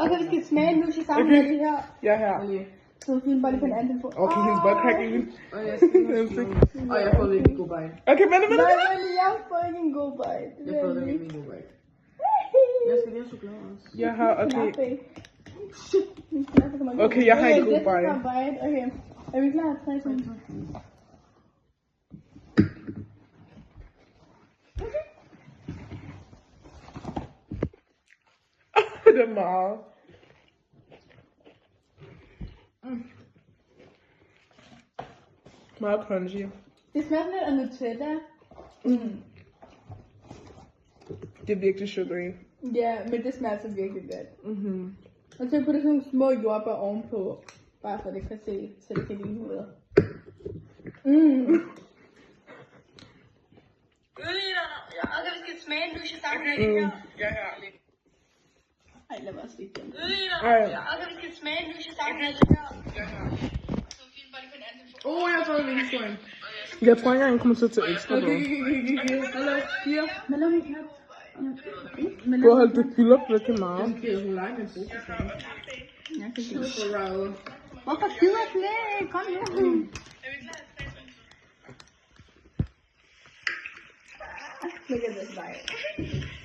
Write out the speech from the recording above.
Okay, vi skal smage nu, så sammen med det her. Ja, her. Så vi bare lige på en anden telefon. Okay, hendes butt crack even. Og jeg får virkelig god bite. Okay, men. Nej, men jeg får ikke en god bite. Jeg får virkelig god bite. Jeg skal lige have chokolade også. Jeg har, okay. Okay, Okay, jeg har en god bite. bite. Okay, er vi klar? 3, 2, 1. Det er meget. Meget crunchy. Det smager lidt af Nutella. Det er virkelig sugary. Ja, men det smager så virkelig godt. Og så putter sådan nogle små jordbær ovenpå. Bare så det kan se, så det kan ligne ud. Okay, vi skal smage nu, så sammen med det her. Ja, her. Ej, lad mig også lige den. Ej. Okay, vi skal smage nu, så sammen med det her. Jeg får virkelig stor en. Jeg tror ikke engang, jeg kommer til at tage ekstra på. Hallo, 4. Men lad mig ikke have. Hvor holdt det fylder virkelig meget. Det er jo lege med brug til sammen. Jeg kan sige. Hvorfor gider du det? Kom nu. Look at this bite.